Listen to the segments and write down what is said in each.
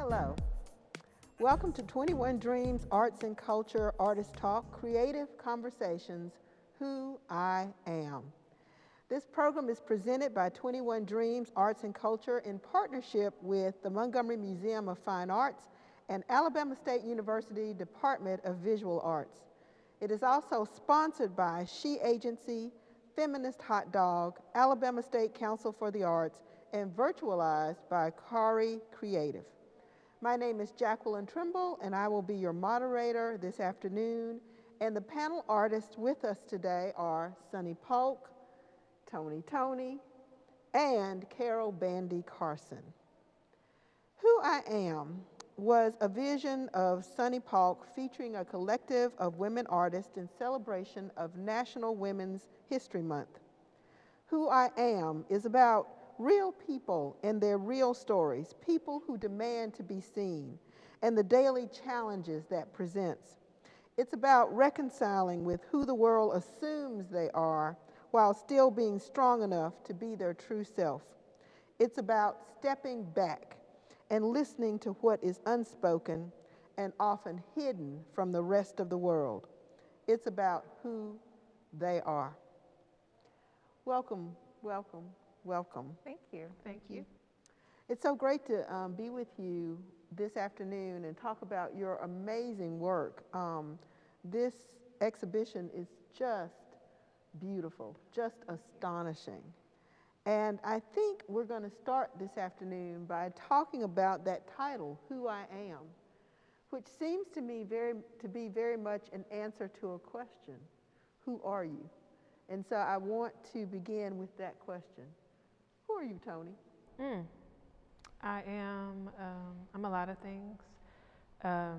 Hello. Welcome to 21 Dreams Arts and Culture Artist Talk Creative Conversations, Who I Am. This program is presented by 21 Dreams Arts and Culture in partnership with the Montgomery Museum of Fine Arts and Alabama State University Department of Visual Arts. It is also sponsored by She Agency, Feminist Hot Dog, Alabama State Council for the Arts, and virtualized by Kari Creative. My name is Jacqueline Trimble, and I will be your moderator this afternoon. And the panel artists with us today are Sunny Paulk, Toni Toney, and Carole Carson. Who I Am was a vision of Sunny Paulk featuring a collective of women artists in celebration of National Women's History Month. Who I Am is about real people and their real stories, people who demand to be seen, and the daily challenges that presents. It's about reconciling with who the world assumes they are while still being strong enough to be their true self. It's about stepping back and listening to what is unspoken and often hidden from the rest of the world. It's about who they are. Welcome, welcome, welcome. Thank you. Thank you. It's so great to be with you this afternoon and talk about your amazing work. This exhibition is just beautiful, just astonishing. And I think we're going to start this afternoon by talking about that title, Who I Am, which seems to me to be very much an answer to a question. Who are you? And so I want to begin with that question. Who are you, Toni? I am, I'm a lot of things. I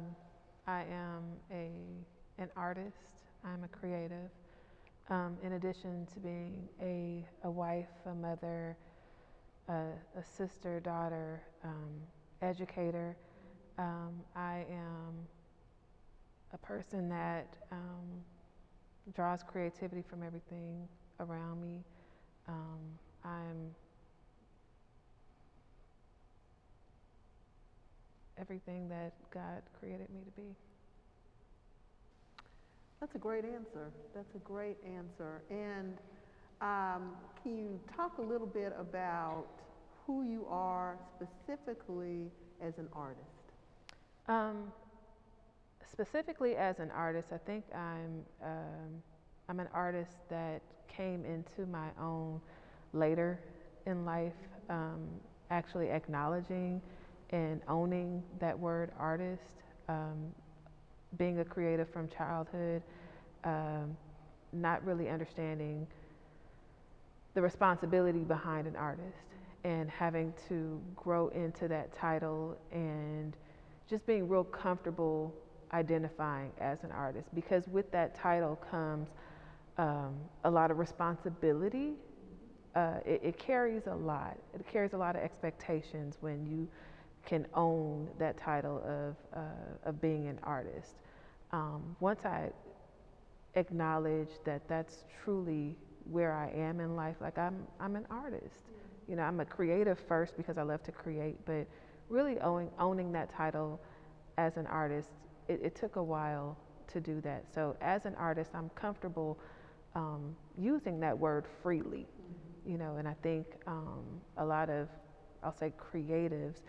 am an artist. I'm a creative. In addition to being a wife, a mother, a sister, daughter, educator, I am a person that draws creativity from everything around me. I'm everything that God created me to be. That's a great answer. That's a great answer. And can you talk a little bit about who you are specifically as an artist? Specifically as an artist, I think I'm an artist that came into my own later in life, actually acknowledging and owning that word artist, being a creative from childhood, not really understanding the responsibility behind an artist and having to grow into that title and just being real comfortable identifying as an artist, because with that title comes a lot of responsibility. It carries a lot. It carries a lot of expectations when you can own that title of being an artist. Once I acknowledge that that's truly where I am in life, like I'm an artist. You know, I'm a creative first because I love to create, but really owning that title as an artist, it took a while to do that. So as an artist, I'm comfortable using that word freely, you know, and I think a lot of, I'll say, creatives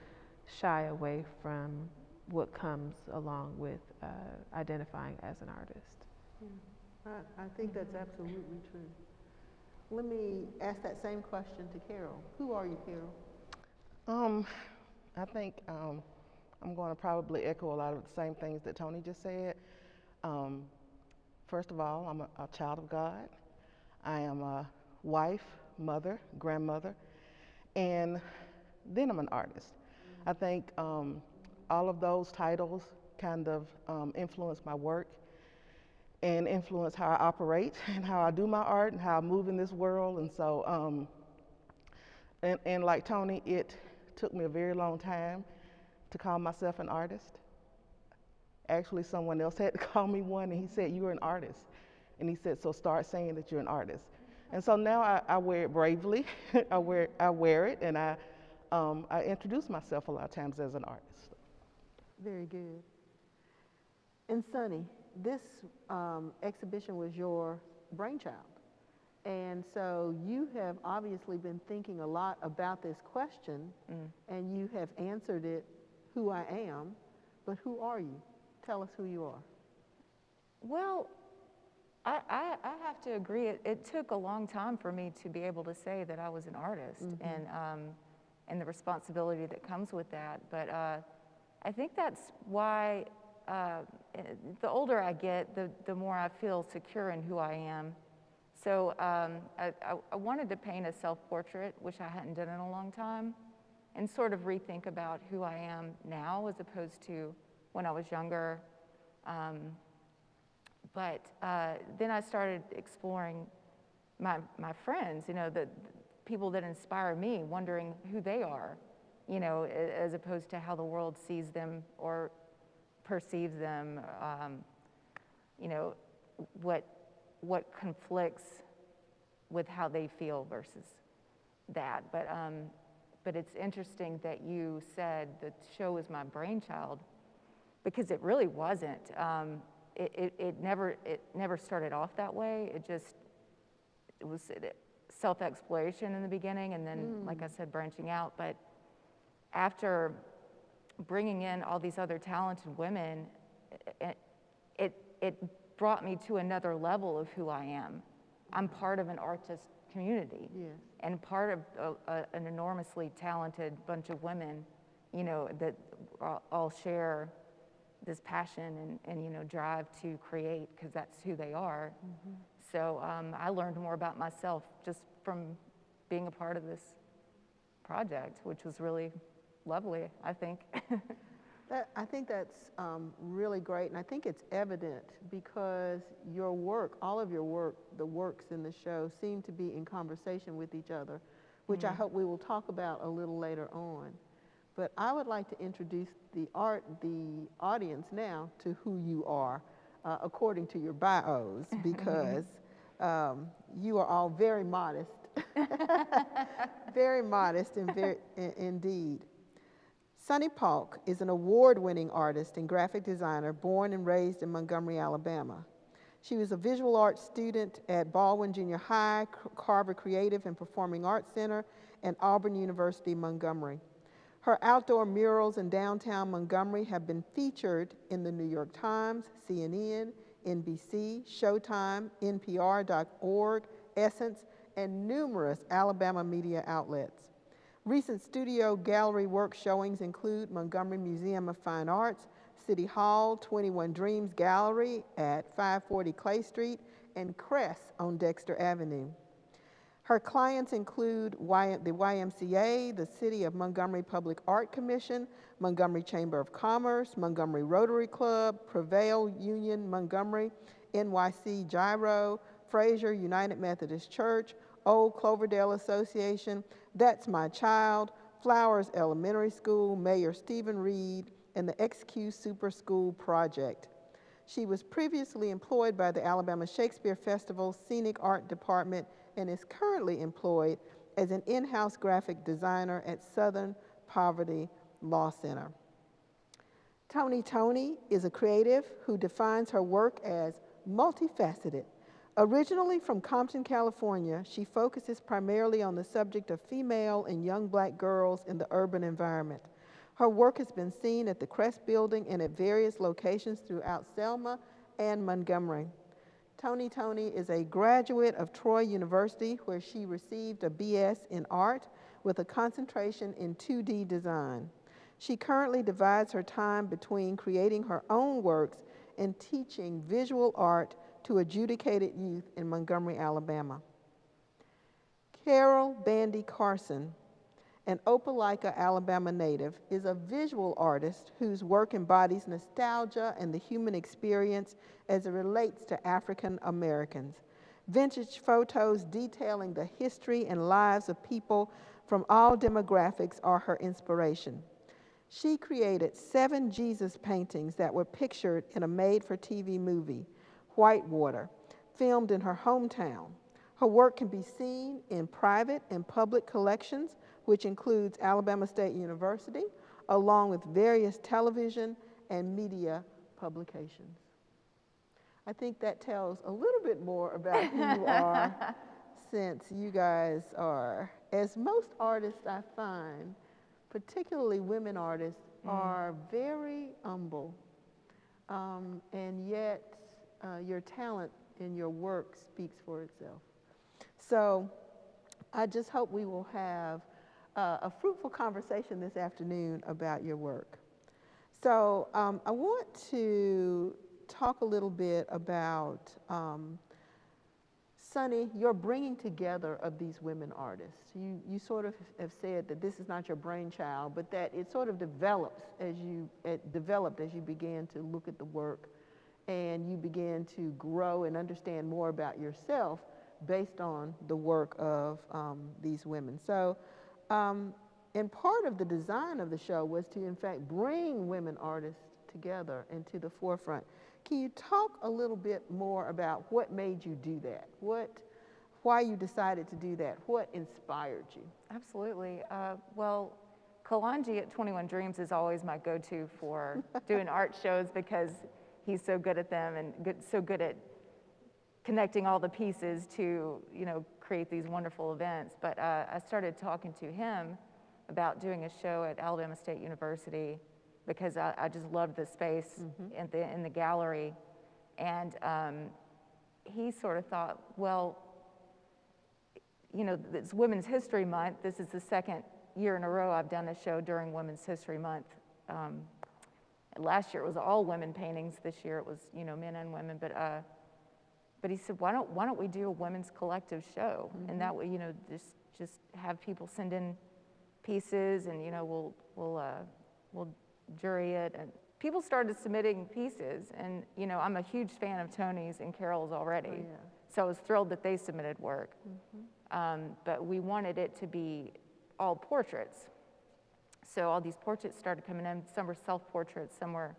shy away from what comes along with identifying as an artist. Yeah, I think that's absolutely true. Let me ask that same question to Carole. Who are you, Carole? I think I'm going to probably echo a lot of the same things that Toni just said. First of all, I'm a child of God. I am a wife, mother, grandmother, and then I'm an artist. I think all of those titles kind of influence my work and influence how I operate and how I do my art and how I move in this world. And so, and like Toni, it took me a very long time to call myself an artist. Actually, someone else had to call me one, and he said, "You're an artist." And he said, "So start saying that you're an artist." And so now I wear it bravely. I wear it, and I introduce myself a lot of times as an artist. Very good. And Sunny, this exhibition was your brainchild. And so you have obviously been thinking a lot about this question, and you have answered it, who I am, but who are you? Tell us who you are. Well, I have to agree. It took a long time for me to be able to say that I was an artist, and the responsibility that comes with that. But I think that's why the older I get, the more I feel secure in who I am. So I wanted to paint a self-portrait, which I hadn't done in a long time, and sort of rethink about who I am now as opposed to when I was younger. But then I started exploring my friends, the people that inspire me, wondering who they are, as opposed to how the world sees them or perceives them, what conflicts with how they feel versus that. But it's interesting that you said the show was my brainchild, because it really wasn't. It never started off that way. It was self-exploration in the beginning, and then, like I said, branching out. But after bringing in all these other talented women, it brought me to another level of who I am. I'm part of an artist community, and part of an enormously talented bunch of women, that all share this passion and drive to create, because that's who they are. So I learned more about myself just from being a part of this project, which was really lovely, I think. I think that's really great, and I think it's evident because your work, all of your work, the works in the show, seem to be in conversation with each other, which I hope we will talk about a little later on. But I would like to introduce the audience now to who you are, according to your bios, because you are all very modest, very modest, and very indeed. Sunny Paulk is an award-winning artist and graphic designer born and raised in Montgomery, Alabama. She was a visual arts student at Baldwin Junior High, Carver Creative and Performing Arts Center, and Auburn University, Montgomery. Her outdoor murals in downtown Montgomery have been featured in the New York Times, CNN, NBC, Showtime, NPR.org, Essence, and numerous Alabama media outlets. Recent studio gallery work showings include Montgomery Museum of Fine Arts, City Hall, 21 Dreams Gallery at 540 Clay Street, and Cress on Dexter Avenue. Her clients include the YMCA, the City of Montgomery Public Art Commission, Montgomery Chamber of Commerce, Montgomery Rotary Club, Prevail Union Montgomery, NYC Gyro, Fraser United Methodist Church, Old Cloverdale Association, That's My Child, Flowers Elementary School, Mayor Stephen Reed, and the XQ Super School Project. She was previously employed by the Alabama Shakespeare Festival Scenic Art Department and is currently employed as an in-house graphic designer at Southern Poverty Law Center. Toni Toney is a creative who defines her work as multifaceted. Originally from Compton, California, she focuses primarily on the subject of female and young black girls in the urban environment. Her work has been seen at the Crest Building and at various locations throughout Selma and Montgomery. Toni Toney is a graduate of Troy University, where she received a BS in art with a concentration in 2D design. She currently divides her time between creating her own works and teaching visual art to adjudicated youth in Montgomery, Alabama. Carole Carson, an Opelika, Alabama native, is a visual artist whose work embodies nostalgia and the human experience as it relates to African Americans. Vintage photos detailing the history and lives of people from all demographics are her inspiration. She created 7 Jesus paintings that were pictured in a made-for-TV movie, Whitewater, filmed in her hometown. Her work can be seen in private and public collections, which includes Alabama State University, along with various television and media publications. I think that tells a little bit more about who you are, since you guys are, as most artists I find, particularly women artists, are very humble, and yet your talent in your work speaks for itself. So I just hope we will have a fruitful conversation this afternoon about your work. So I want to talk a little bit about, Sunny, your bringing together of these women artists. You sort of have said that this is not your brainchild, but that it sort of developed as you began to look at the work and you began to grow and understand more about yourself based on the work of these women. So, and part of the design of the show was to, in fact, bring women artists together and to the forefront. Can you talk a little bit more about what made you do that? Why you decided to do that? What inspired you? Absolutely. Well, Kalanji at 21 Dreams is always my go-to for doing art shows because he's so good at them and so good at connecting all the pieces to, create these wonderful events. But I started talking to him about doing a show at Alabama State University because I just loved the space in the gallery. And he sort of thought, well, it's Women's History Month. This is the second year in a row I've done a show during Women's History Month. Last year it was all women paintings. This year it was, men and women. But he said, why don't we do a women's collective show? And that way, just have people send in pieces, and we'll jury it. And people started submitting pieces, and I'm a huge fan of Toni's and Carole's already. Oh, yeah. So I was thrilled that they submitted work. But we wanted it to be all portraits. So all these portraits started coming in. Some were self-portraits, some were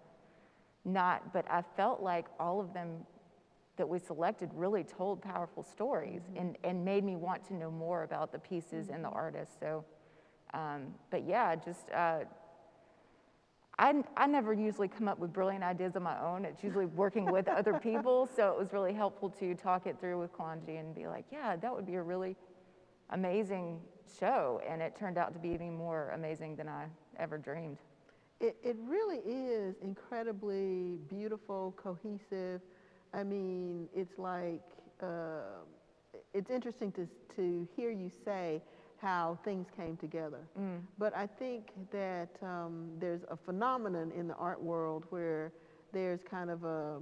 not. But I felt like all of them that we selected really told powerful stories and made me want to know more about the pieces and the artists. So, but yeah, just I never usually come up with brilliant ideas on my own. It's usually working with other people. So it was really helpful to talk it through with Kalanji and be like, yeah, that would be a really amazing show. And it turned out to be even more amazing than I ever dreamed. It really is incredibly beautiful, cohesive. I mean, it's like, it's interesting to hear you say how things came together. But I think that there's a phenomenon in the art world where there's kind of a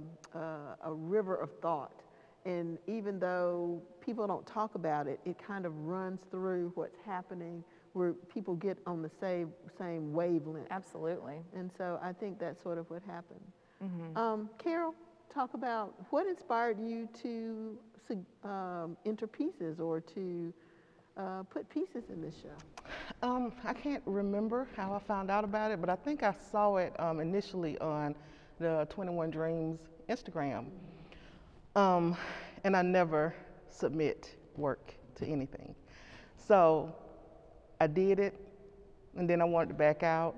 river of thought. And even though people don't talk about it, it kind of runs through what's happening where people get on the same wavelength. Absolutely. And so I think that's sort of what happened. Carole, talk about what inspired you to enter pieces or to put pieces in this show? I can't remember how I found out about it, but I think I saw it initially on the 21 Dreams Instagram. And I never submit work to anything. So I did it, and then I wanted to back out.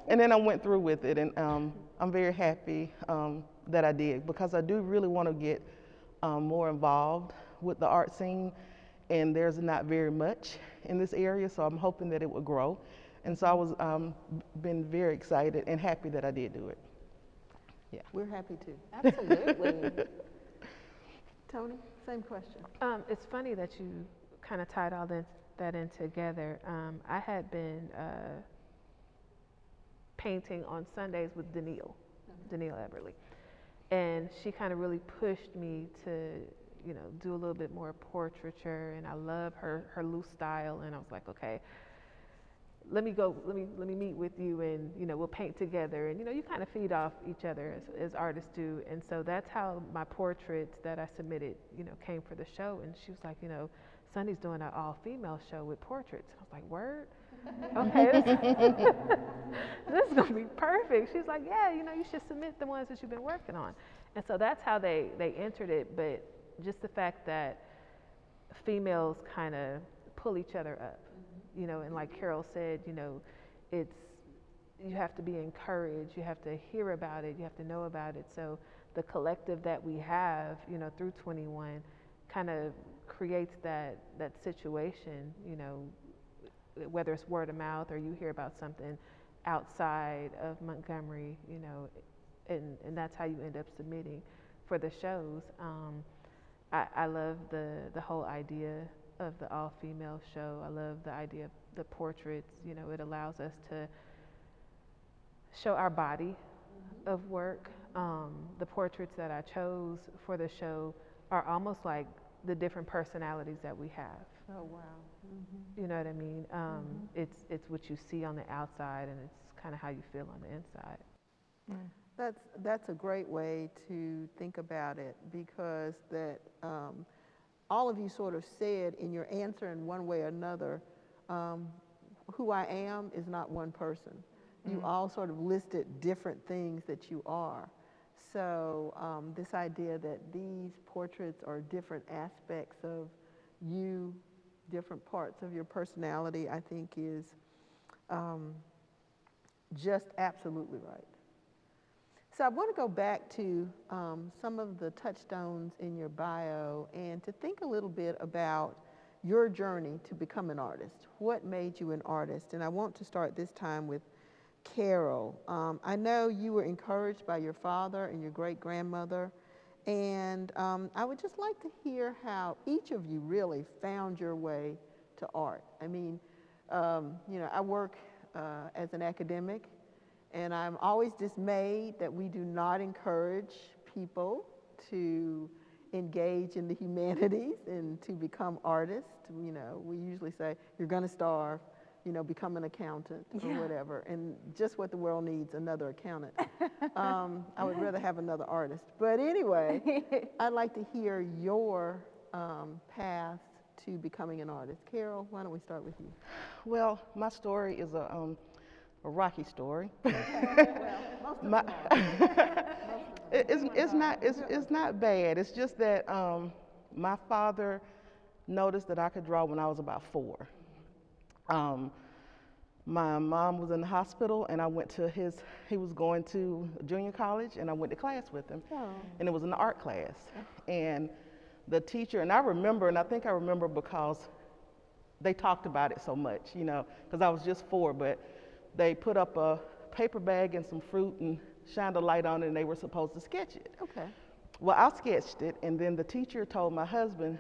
And then I went through with it, and I'm very happy that I did, because I do really want to get more involved with the art scene, and there's not very much in this area, so I'm hoping that it will grow. And so I was been very excited and happy that I did do it. Yeah. We're happy too. Absolutely. Toni, same question. It's funny that you kind of tied all that in together. I had been painting on Sundays with Danielle Everly, and she kind of really pushed me to do a little bit more portraiture, and I love her loose style, and I was like, okay, let me meet with you, and we'll paint together, and you kind of feed off each other as artists do. And so that's how my portraits that I submitted came for the show. And she was like, Sunny's doing an all-female show with portraits. And I was like, word? Okay, this is gonna be perfect. She's like, yeah, you should submit the ones that you've been working on. And so that's how they entered it. But just the fact that females kind of pull each other up, and like Carole said, you have to be encouraged, you have to hear about it, you have to know about it. So the collective that we have, you know, through 21 kind of creates that situation, you know, whether it's word of mouth or you hear about something outside of Montgomery, you know, and that's how you end up submitting for the shows. I love the whole idea of the all-female show. I love the idea of the portraits. You know, it allows us to show our body of work. The portraits that I chose for the show are almost like the different personalities that we have. Oh, wow. You know what I mean? It's what you see on the outside, and it's kind of how you feel on the inside. That's a great way to think about it, because that all of you sort of said in your answer in one way or another, who I am is not one person. You all sort of listed different things that you are. So this idea that these portraits are different aspects of you, different parts of your personality, I think is just absolutely right. So I want to go back to some of the touchstones in your bio and to think a little bit about your journey to become an artist. What made you an artist? And I want to start this time with Carole. I know you were encouraged by your father and your great-grandmother, and I would just like to hear how each of you really found your way to art. I mean, you know, I work as an academic, and I'm always dismayed that we do not encourage people to engage in the humanities and to become artists. You know, we usually say, you're gonna starve, you know, become an accountant or whatever, and just what the world needs, another accountant. I would rather have another artist. But anyway, I'd like to hear your path to becoming an artist. Carole, why don't we start with you? Well, my story is a rocky story. Well, It's not bad. It's just that my father noticed that I could draw when I was about 4. My mom was in the hospital, and I went to he was going to junior college, and I went to class with him. Oh. And it was an art class. And the teacher, and I remember, and I think I remember because they talked about it so much, you know, because I was just 4, but they put up a paper bag and some fruit and shined a light on it, and they were supposed to sketch it. Okay. Well, I sketched it, and then the teacher told my husband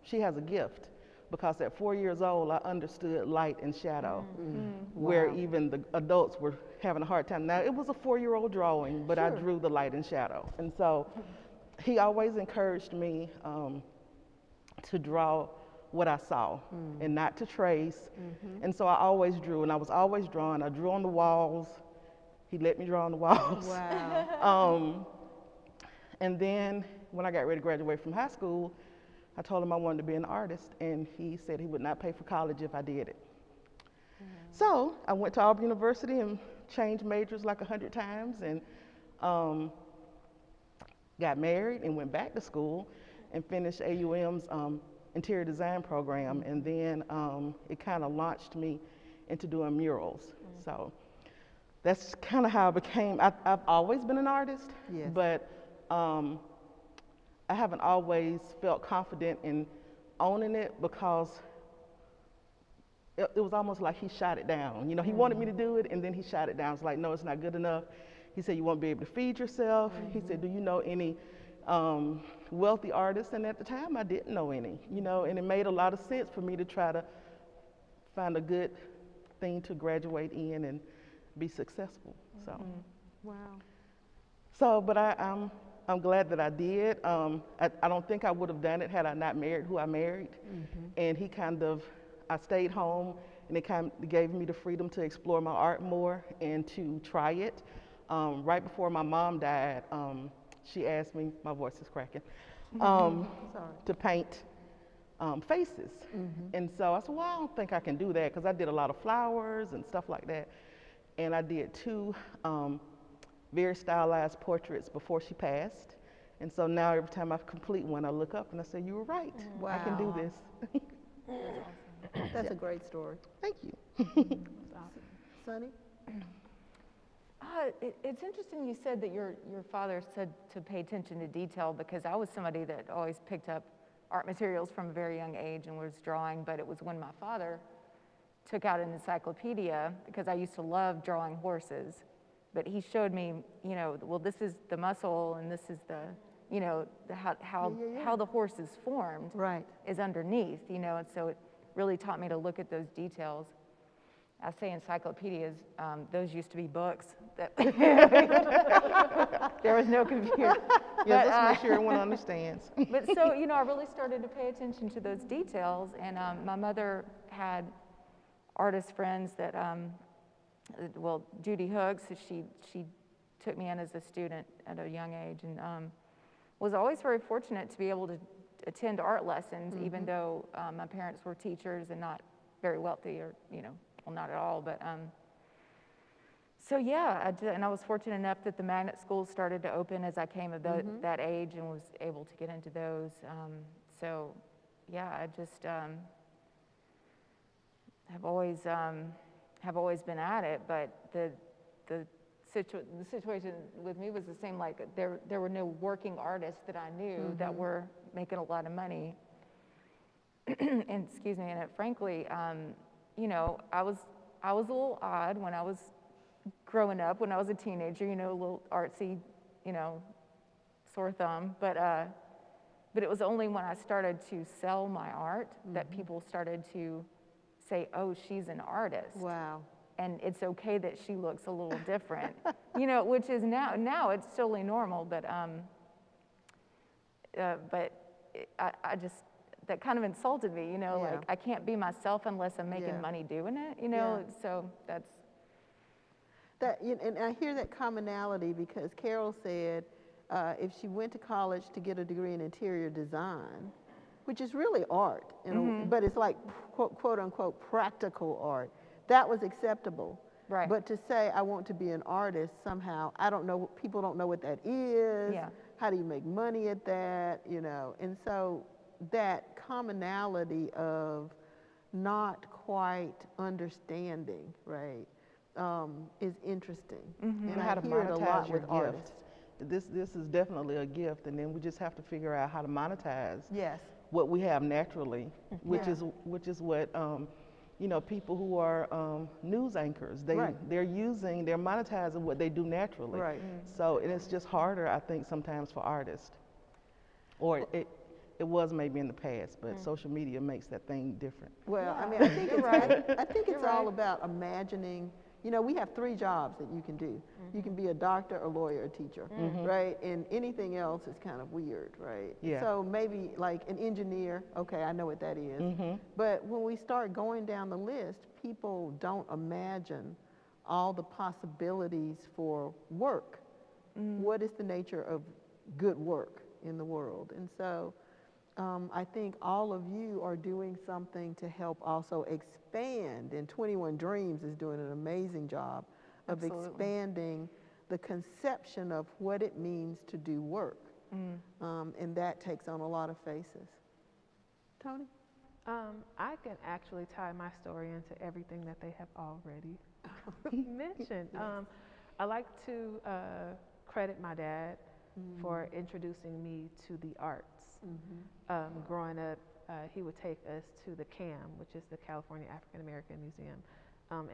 she has a gift, because at 4 years old, I understood light and shadow, where Wow. even the adults were having a hard time. Now, it was a 4-year-old drawing, but I Sure. drew the light and shadow. And so he always encouraged me to draw what I saw and not to trace. And so I always drew, and I was always drawing. I drew on the walls. He let me draw on the walls. Wow. And then when I got ready to graduate from high school, I told him I wanted to be an artist, and he said he would not pay for college if I did it. So I went to Auburn University and changed majors like 100 times, and got married and went back to school and finished AUM's interior design program, and then it kind of launched me into doing murals. So that's kind of how I became. I've always been an artist, Yes. but I haven't always felt confident in owning it, because it was almost like he shot it down. You know, he wanted me to do it, and then he shot it down. It's like, no, it's not good enough. He said, you won't be able to feed yourself. He said, do you know any wealthy artists? And at the time, I didn't know any, you know, and it made a lot of sense for me to try to find a good thing to graduate in and be successful. So, Wow. so, but I'm glad that I did. I don't think I would have done it had I not married who I married. And he I stayed home, and it kind of gave me the freedom to explore my art more and to try it. Right before my mom died, she asked me, my voice is cracking, to paint faces. And so I said, well, I don't think I can do that, because I did a lot of flowers and stuff like that. And I did 2 very stylized portraits before she passed. And so now every time I complete one, I look up and I say, you were right. I can do Wow. this. That's a great story. Thank you. Sunny? It's interesting you said that your father said to pay attention to detail, because I was somebody that always picked up art materials from a very young age and was drawing, but it was when my father took out an encyclopedia, because I used to love drawing horses, but he showed me, you know, well, this is the muscle and this is the, you know, how the horse is formed Right. is underneath, you know, and so it really taught me to look at those details. I say encyclopedias, those used to be books. That there was no computer. Yeah, let's make sure everyone understands. But so, you know, I really started to pay attention to those details, and my mother had artist friends that, well, Judy Hooks, she took me in as a student at a young age, and was always very fortunate to be able to attend art lessons, even though my parents were teachers and not very wealthy, or, you know, well, not at all, but so yeah, and I was fortunate enough that the magnet schools started to open as I came of that age and was able to get into those. So yeah, I just have always been at it, but the situation with me was the same. Like there were no working artists that I knew that were making a lot of money. And excuse me, and frankly, you know, I was a little odd when I was growing up, when I was a teenager, you know, a little artsy, you know, sore thumb, but it was only when I started to sell my art that people started to say, oh, she's an artist. Wow. And it's okay that she looks a little different, you know, which is now it's totally normal, but I just, that kind of insulted me, you know, Yeah. like I can't be myself unless I'm making money doing it, you know, so that's. And I hear that commonality because Carole said if she went to college to get a degree in interior design, which is really art, but it's like quote unquote practical art, that was acceptable. Right. But to say I want to be an artist somehow, I don't know, people don't know what that is. Yeah. How do you make money at that, you know? And so that commonality of not quite understanding, right, is interesting. And And how to hear it a lot monetize your with gift. artists. This is definitely a gift, and then we just have to figure out how to monetize Yes. what we have naturally, which is what you know, people who are news anchors, they're monetizing what they do naturally. Right. So and it's just harder, I think, sometimes for artists, or it was maybe in the past, but social media makes that thing different. Well, I mean, I think it's right. I think it's You're all right. about imagining. You know, we have 3 jobs that you can do. You can be a doctor, a lawyer, a teacher, right? And anything else is kind of weird, right? Yeah. So maybe like an engineer, okay, I know what that is. But when we start going down the list, people don't imagine all the possibilities for work. What is the nature of good work in the world? And so I think all of you are doing something to help also expand, and 21 Dreams is doing an amazing job of Absolutely. expanding the conception of what it means to do work. And that takes on a lot of faces. Toni? I can actually tie my story into everything that they have already mentioned. I like to credit my dad for introducing me to the arts. Growing up, he would take us to the CAM, which is the California African American Museum,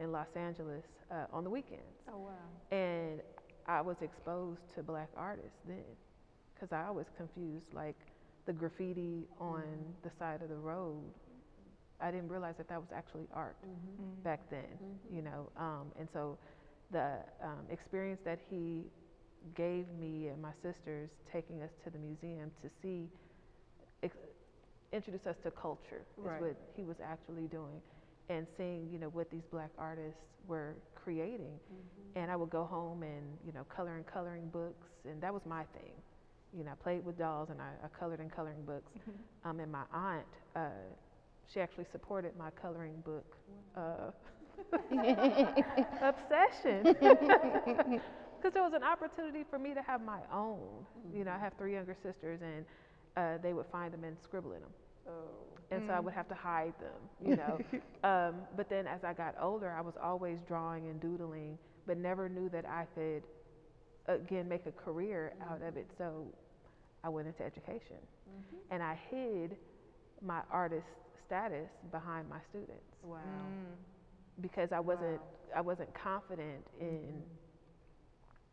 in Los Angeles on the weekends. Oh, wow. And I was exposed to Black artists then, because I always confused like the graffiti on the side of the road. I didn't realize that that was actually art back then, you know. And so the experience that he gave me and my sisters, taking us to the museum to see, introduce us to culture, is what he was actually doing, and seeing, you know, what these Black artists were creating. And I would go home and, you know, color in coloring books, and that was my thing. You know, I played with dolls and I colored in coloring books. And my aunt, she actually supported my coloring book obsession. Because there was an opportunity for me to have my own. You know, I have 3 younger sisters, and they would find them and scribble in them. And so I would have to hide them, you know. But then as I got older, I was always drawing and doodling, but never knew that I could, again, make a career out of it. So I went into education. And I hid my artist status behind my students. Wow. Because I wasn't confident in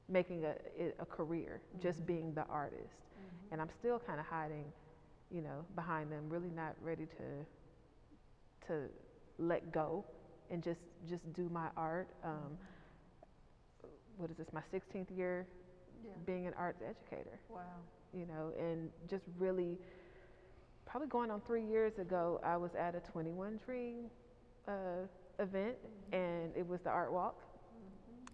making a career, just being the artist. And I'm still kind of hiding, you know, behind them, really not ready to let go and just do my art. What is this, my 16th year being an arts educator? Wow. You know, and just really, probably going on 3 years ago, I was at a 21 Dream event, and it was the art walk.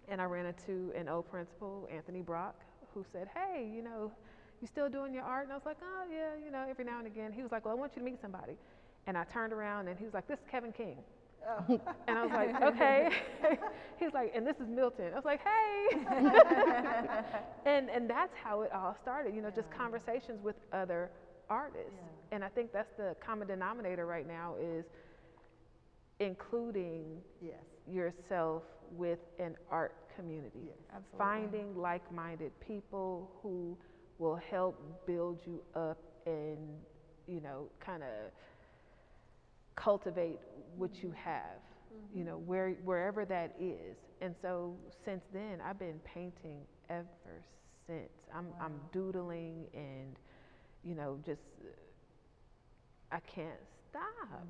And I ran into an old principal, Anthony Brock, who said, "Hey, you know, you still doing your art?" And I was like, "Oh yeah, you know, every now and again." He was like, "Well, I want you to meet somebody." And I turned around and he was like, "This is Kevin King." And I was like, "Okay." He was like, "And this is Milton." I was like, "Hey." and that's how it all started, you know, just conversations with other artists. And I think that's the common denominator right now, is including yourself with an art community. Absolutely. Finding like-minded people who will help build you up and, you know, kind of cultivate what you have, you know, wherever that is. And so since then, I've been painting ever since. I'm doodling and, you know, just I can't stop.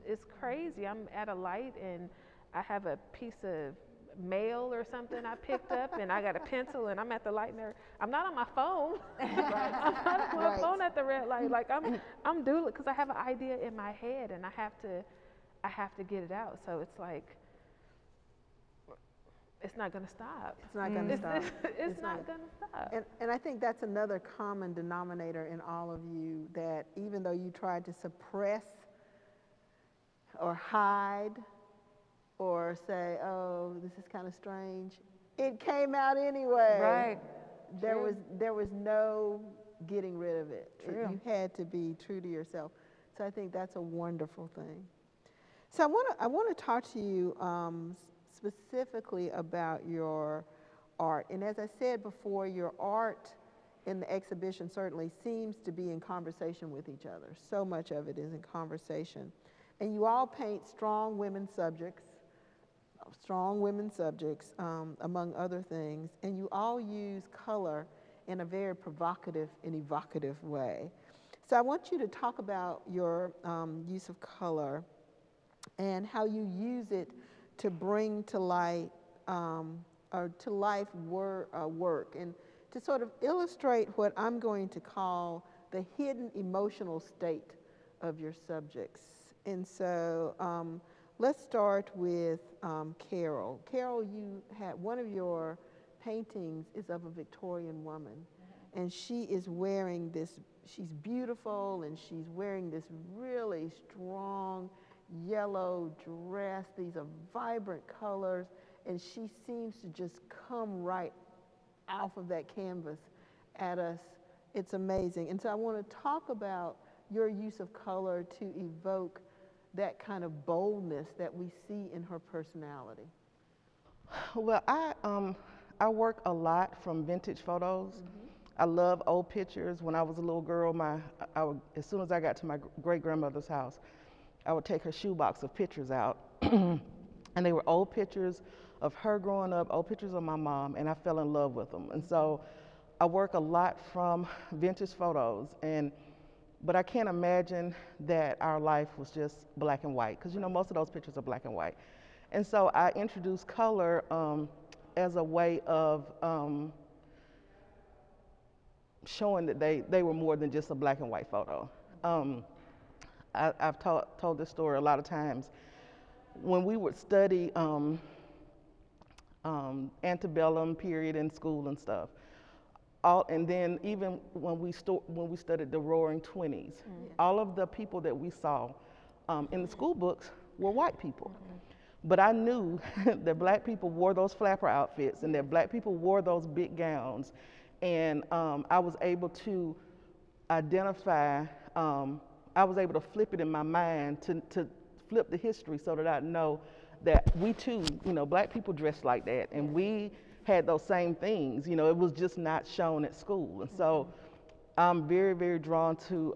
It's crazy. I'm at a light and I have a piece of mail or something I picked up, and I got a pencil, and I'm at the light, and I'm not on my phone. I'm not on my phone at the red light. Like I'm doodling because I have an idea in my head, and I have to get it out. So it's like it's not going to stop. It's not going to stop. It's not going to stop. And I think that's another common denominator in all of you, that even though you tried to suppress or hide or say, "Oh, this is kind of strange," it came out anyway. Right. There was no getting rid of it. True. You had to be true to yourself. So I think that's a wonderful thing. So I want to talk to you specifically about your art. And as I said before, your art in the exhibition certainly seems to be in conversation with each other. So much of it is in conversation. And you all paint strong women subjects, among other things, and you all use color in a very provocative and evocative way. So I want you to talk about your use of color and how you use it to bring to light or to life work, and to sort of illustrate what I'm going to call the hidden emotional state of your subjects. And so let's start with Carole. Carole, you had one of your paintings is of a Victorian woman, and she is wearing this, she's beautiful, and she's wearing this really strong yellow dress. These are vibrant colors, and she seems to just come right off of that canvas at us. It's amazing. And so I want to talk about your use of color to evoke that kind of boldness that we see in her personality. Well, I work a lot from vintage photos. I love old pictures. When I was a little girl, as soon as I got to my great-grandmother's house, I would take her shoebox of pictures out, and they were old pictures of her growing up, old pictures of my mom, and I fell in love with them. And so I work a lot from vintage photos, but I can't imagine that our life was just black and white, because you know most of those pictures are black and white. And so I introduced color as a way of showing that they were more than just a black and white photo. I've told this story a lot of times. When we would study antebellum period in school and stuff, and then even when we studied the Roaring '20s, all of the people that we saw in the school books were white people. But I knew that black people wore those flapper outfits and that black people wore those big gowns, and I was able to identify I was able to flip it in my mind to flip the history so that I know that we too, black people dressed like that, and we had those same things. It was just not shown at school. And so I'm very, very drawn to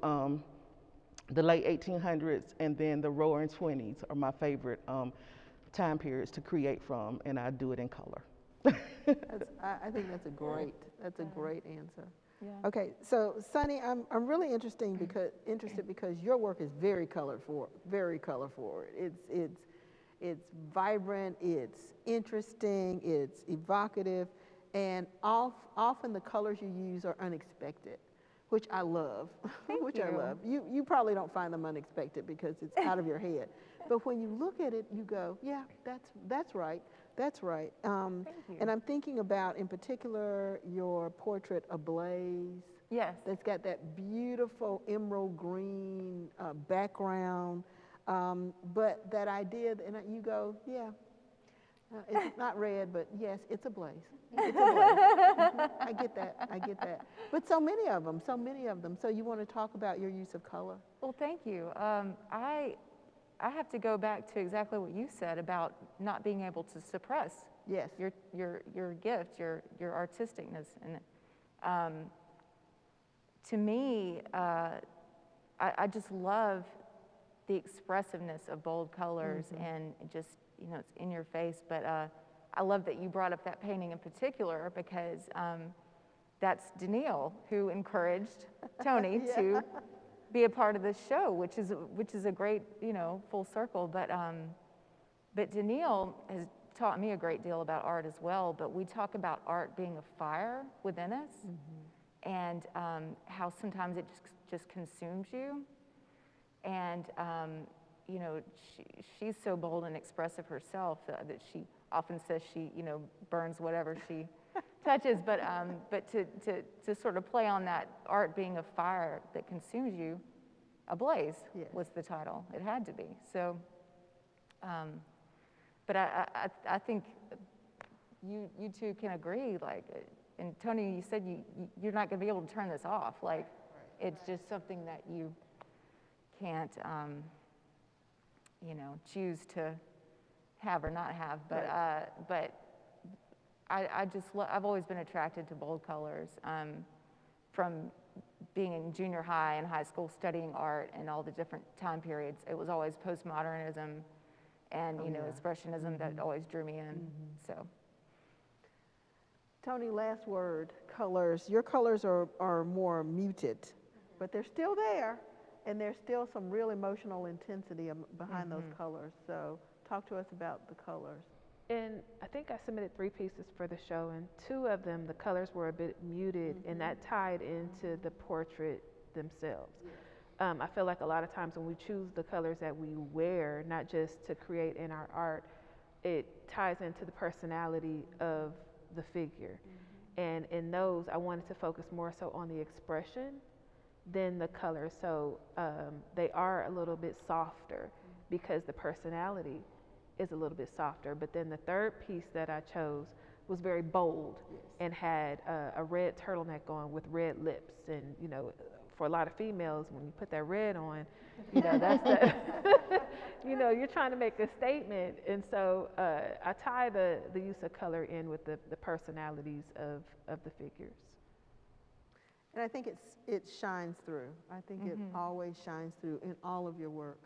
the late 1800s, and then the roaring 20s are my favorite time periods to create from, and I do it in color. I think that's a great answer. Yeah. Okay, so Sunny, I'm really interested because your work is very color forward. It's vibrant, it's interesting, it's evocative, and often the colors you use are unexpected, which I love. Thank you. I love. You probably don't find them unexpected because it's out of your head, but when you look at it, you go, yeah, that's right. That's right. Thank you. And I'm thinking about, in particular, your portrait, Ablaze. Yes. That's got that beautiful emerald green background. But that idea, and you go, yeah, it's not red, but yes, it's ablaze. It's ablaze. I get that. But so many of them. So you want to talk about your use of color? Well, thank you. I have to go back to exactly what you said about not being able to suppress Yes. your gift, your artisticness, and to me, I just love the expressiveness of bold colors, and just it's in your face. But I love that you brought up that painting in particular, because that's Danielle who encouraged Toni to be a part of this show, which is a great, full circle. But Danielle has taught me a great deal about art as well. But we talk about art being a fire within us, and how sometimes it just consumes you. And she's so bold and expressive herself that she often says she burns whatever she touches, but to sort of play on that art being a fire that consumes you, Ablaze was the title. It had to be. So, but I think you two can agree. Like, and Toni, you said you're not going to be able to turn this off. Like, it's just something that you can't choose to have or not have. But I've always been attracted to bold colors, from being in junior high and high school studying art and all the different time periods. It was always postmodernism and expressionism that always drew me in. So, Toni, last word. Colors. Your colors are more muted, but they're still there, and there's still some real emotional intensity behind those colors. So talk to us about the colors. And I think I submitted 3 pieces for the show, and 2 of them, the colors were a bit muted, and that tied into the portrait themselves. I feel like a lot of times when we choose the colors that we wear, not just to create in our art, it ties into the personality of the figure. And in those, I wanted to focus more so on the expression than the color. So they are a little bit softer because the personality is a little bit softer. But then the third piece that I chose was very bold and had a red turtleneck on with red lips. And, for a lot of females, when you put that red on, that's the, you're trying to make a statement. And so I tie the use of color in with the personalities of the figures. And I think it shines through. I think it always shines through in all of your work.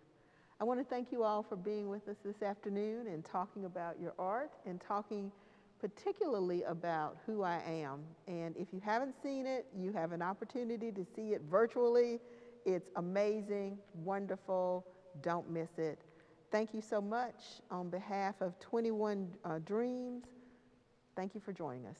I want to thank you all for being with us this afternoon and talking about your art and talking particularly about Who I Am. And if you haven't seen it, you have an opportunity to see it virtually. It's amazing, wonderful. Don't miss it. Thank you so much. On behalf of 21 Dreams, thank you for joining us.